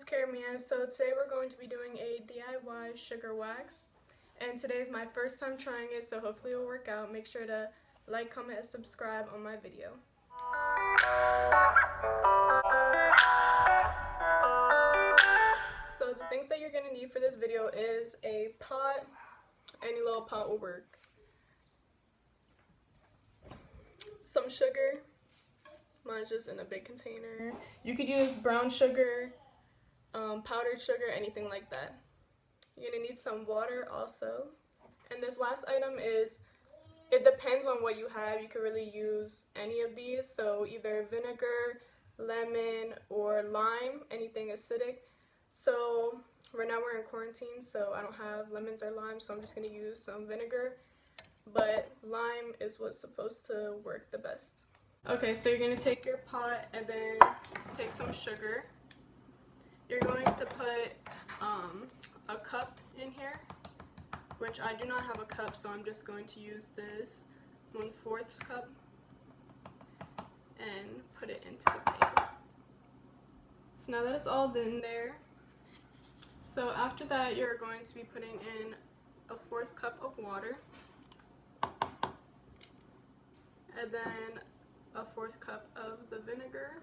Karamia. So today we're going to be doing a DIY sugar wax, and today is my first time trying it, so hopefully it will work out. Make sure to like, comment, and subscribe on my video. So the things that you're going to need for this video is a pot. Any little pot will work. Some sugar. Mine's just in a big container. You could use brown sugar, powdered sugar, anything like that. You're gonna need some water also. And this last item is, it depends on what you have. You could really use any of these. So either vinegar, lemon, or lime, anything acidic. So right now we're in quarantine, so I don't have lemons or lime, so I'm just gonna use some vinegar. But lime is what's supposed to work the best. Okay, so you're going to take your pot and then take some sugar. You're going to put a cup in here, which I do not have a cup, so I'm just going to use this 1/4 cup and put it into the pan. So now that it's all in there, so after that you're going to be putting in a 1/4 cup of water, and then a 1/4 cup of the vinegar,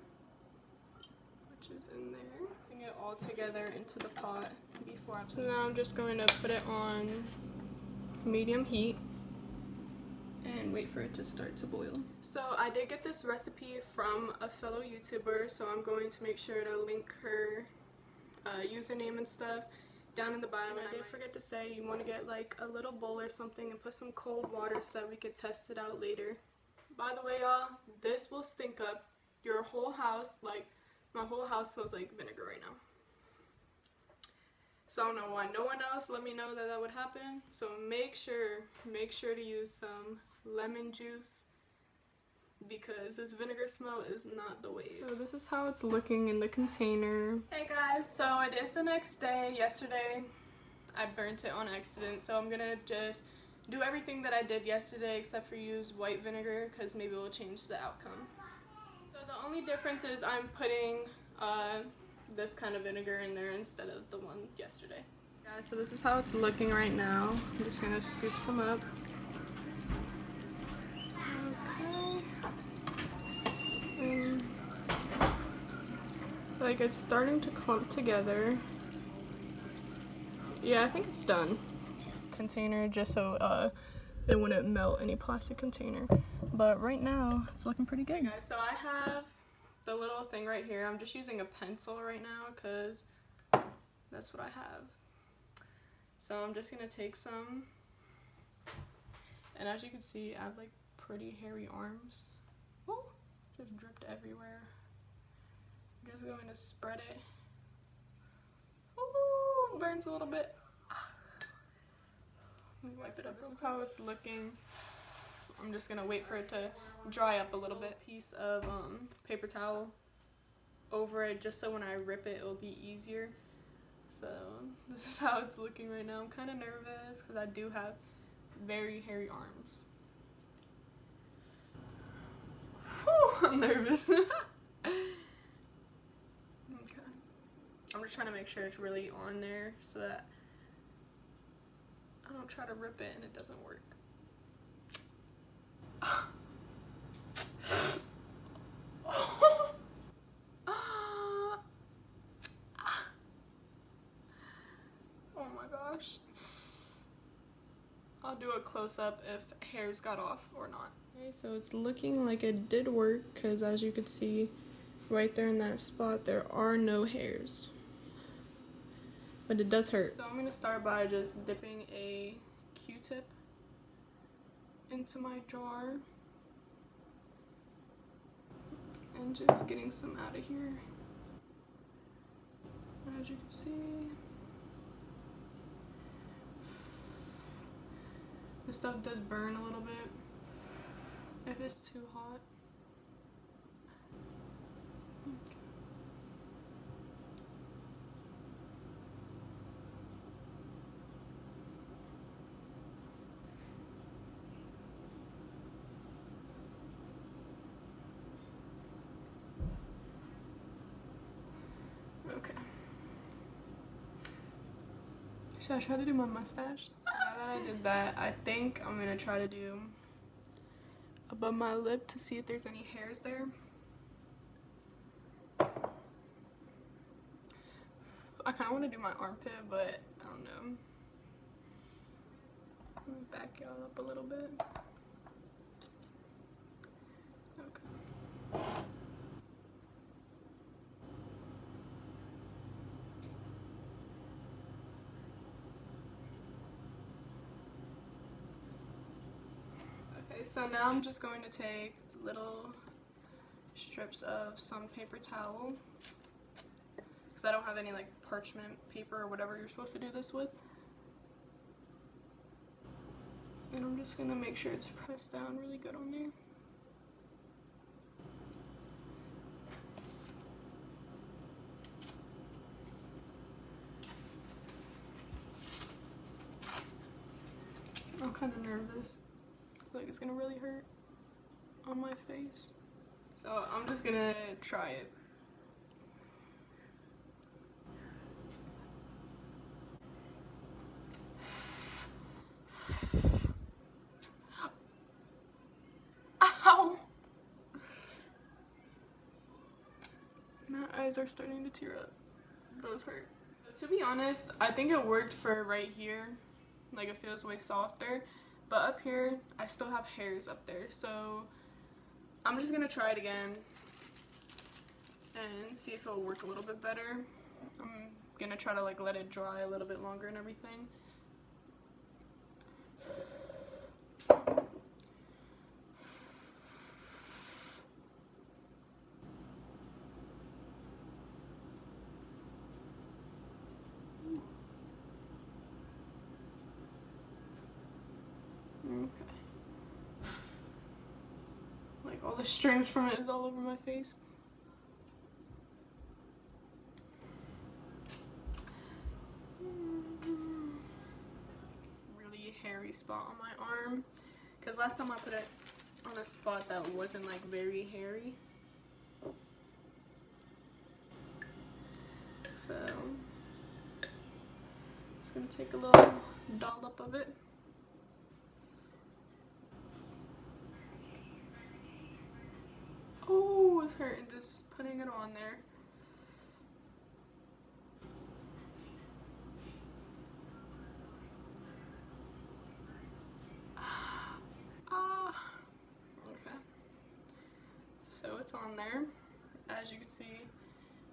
which is in there. Mixing it all together into the pot before I'm. So now I'm just going to put it on medium heat and wait for it to start to boil. So I did get this recipe from a fellow YouTuber, so I'm going to make sure to link her username and stuff down in the bio. And I did forget to say, you want to get like a little bowl or something and put some cold water so that we could test it out later. By the way, y'all, this will stink up your whole house. Like, my whole house smells like vinegar right now. So I don't know why no one else let me know that that would happen. So make sure to use some lemon juice, because this vinegar smell is not the wave. So this is how it's looking in the container. Hey guys, so it is the next day. Yesterday I burnt it on accident, so I'm gonna just do everything that I did yesterday except for use white vinegar, because maybe it will change the outcome. So the only difference is I'm putting this kind of vinegar in there instead of the one yesterday. Guys, so this is how it's looking right now. I'm just gonna scoop some up. Okay. Like, it's starting to clump together. Yeah, I think it's done. Container just so it wouldn't melt any plastic container, but right now it's looking pretty good. Okay, guys, so I have the little thing right here. I'm just using a pencil right now because that's what I have. So I'm just gonna take some, and as you can see, I have like pretty hairy arms. Ooh, just dripped everywhere. I'm just going to spread it. Ooh, burns a little bit. Wipe it up. This is how it's looking. I'm just gonna wait for it to dry up a little bit. Piece of paper towel over it, just so when I rip it, it'll be easier. So this is how it's looking right now. I'm kind of nervous because I do have very hairy arms. Whew, I'm nervous. Okay. I'm just trying to make sure it's really on there so that I don't try to rip it and it doesn't work. Oh my gosh. I'll do a close-up if hairs got off or not. Okay, so it's looking like it did work, because as you could see right there in that spot, there are no hairs. But it does hurt. So I'm going to start by just dipping a Q-tip into my jar and just getting some out of here. As you can see, this stuff does burn a little bit if it's too hot. Okay. Should I try to do my mustache? Now that I did that, I think I'm gonna try to do above my lip to see if there's any hairs there. I kind of want to do my armpit, but I don't know. Let me back y'all up a little bit. Okay. Okay, so now I'm just going to take little strips of some paper towel, because I don't have any like parchment paper or whatever you're supposed to do this with. And I'm just gonna make sure it's pressed down really good on there. I'm kind of nervous. I feel like it's gonna really hurt on my face. So I'm just gonna try it. Ow! My eyes are starting to tear up. Those hurt. But to be honest, I think it worked for right here. Like, it feels way softer. But up here, I still have hairs up there. So I'm just gonna try it again and see if it'll work a little bit better. I'm gonna try to like let it dry a little bit longer and everything. Okay. Like, all the strings from it is all over my face. Really hairy spot on my arm, because last time I put it on a spot that wasn't like very hairy. So just gonna take a little dollop of it. Oh, it's hurting just putting it on there. Okay. So it's on there. As you can see,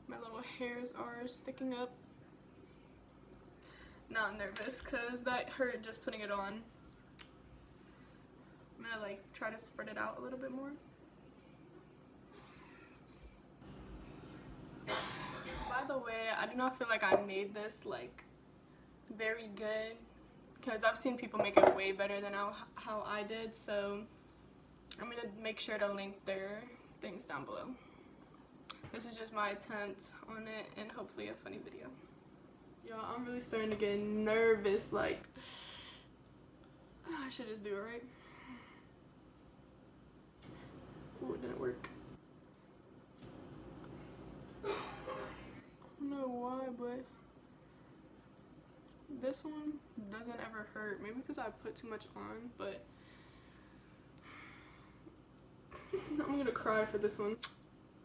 my little hairs are sticking up. Now I'm nervous because that hurt just putting it on. I'm gonna like try to spread it out a little bit more. By the way, I do not feel like I made this like very good, because I've seen people make it way better than how I did, so I'm gonna make sure to link their things down below. This is just my attempt on it and hopefully a funny video. Y'all, I'm really starting to get nervous, like I should just do it right. Ooh, it didn't work. I don't know why, but this one doesn't ever hurt. Maybe because I put too much on, but I'm gonna cry for this one.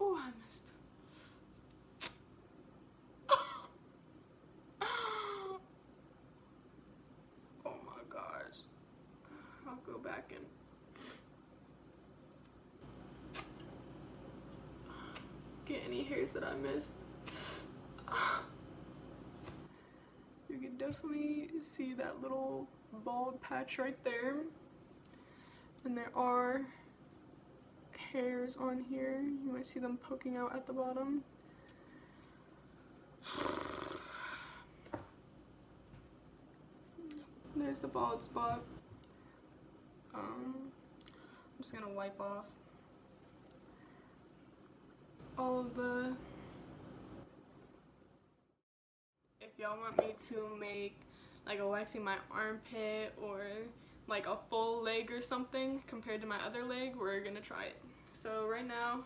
Oh, I missed. Oh my gosh. I'll go back and get any hairs that I missed. You can definitely see that little bald patch right there. And there are hairs on here. You might see them poking out at the bottom. There's the bald spot. I'm just gonna wipe off all of the... If y'all want me to make like a waxing my armpit or like a full leg or something compared to my other leg, we're gonna try it. So right now,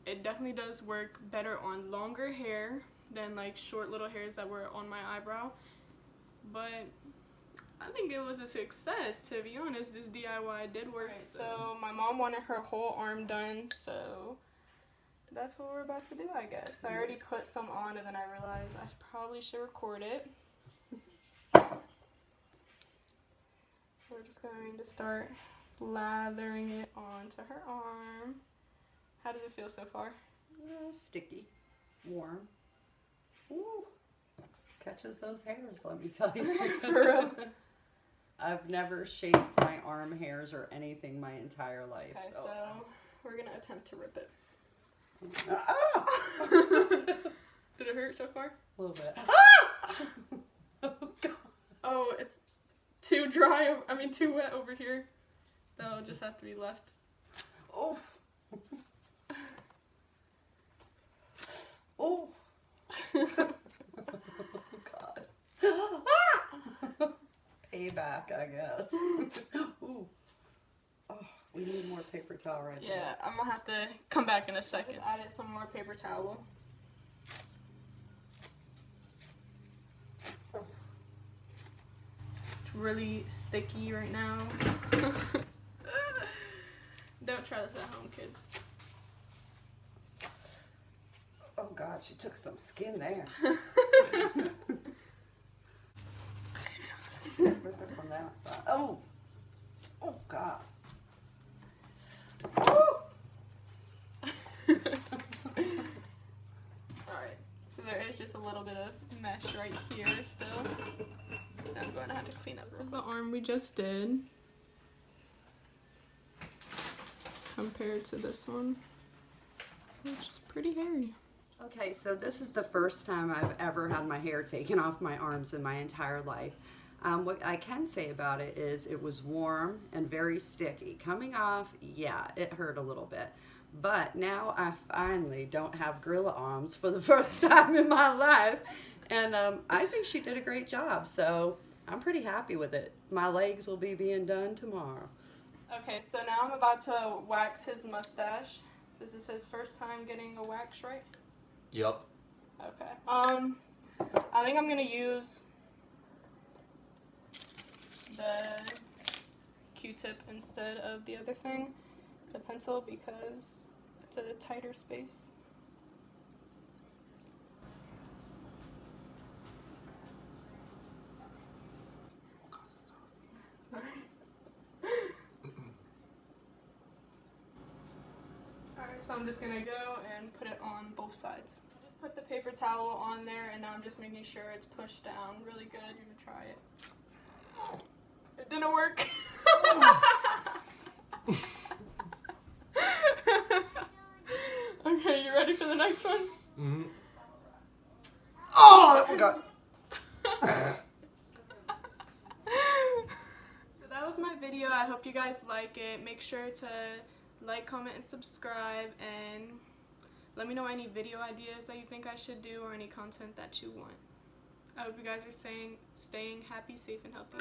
it definitely does work better on longer hair than like short little hairs that were on my eyebrow. but I think it was a success, to be honest. This DIY did work. Right, so my mom wanted her whole arm done, so that's what we're about to do, I guess. I already put some on and then I realized I probably should record it. We're just going to start lathering it onto her arm. How does it feel so far? Sticky, warm. Ooh, catches those hairs, let me tell you. For real. I've never shaved my arm hairs or anything my entire life. Okay, so we're gonna attempt to rip it. Did it hurt so far? A little bit. Oh, God. Oh, it's too dry. Too wet over here. That'll just have to be left. Oh. Oh. God. Payback, I guess. Ooh. Oh, we need more paper towel right now. Yeah, I'm gonna have to come back in a second. Just added some more paper towel. It's really sticky right now. Don't try this at home, kids. Oh God, she took some skin there. Rip it from that side. Oh! Oh God. Alright, so there is just a little bit of mesh right here still. I'm going to have to clean up the arm we just did compared to this one, which is pretty hairy. Okay, so this is the first time I've ever had my hair taken off my arms in my entire life. What I can say about it is it was warm and very sticky. Coming off, yeah, it hurt a little bit. But now I finally don't have gorilla arms for the first time in my life. And I think she did a great job, so I'm pretty happy with it. My legs will be being done tomorrow. Okay, so now I'm about to wax his mustache. This is his first time getting a wax, right? Yup. Okay. I think I'm gonna use the Q-tip instead of the other thing, the pencil, because it's a tighter space. Alright, so I'm just gonna go and put it on both sides. I just put the paper towel on there and now I'm just making sure it's pushed down really good. You're gonna try it. It didn't work. Okay, you ready for the next one? Mm-hmm. Oh, that one got... So that was my video. I hope you guys like it. Make sure to like, comment, and subscribe, and let me know any video ideas that you think I should do or any content that you want. I hope you guys are staying happy, safe, and healthy.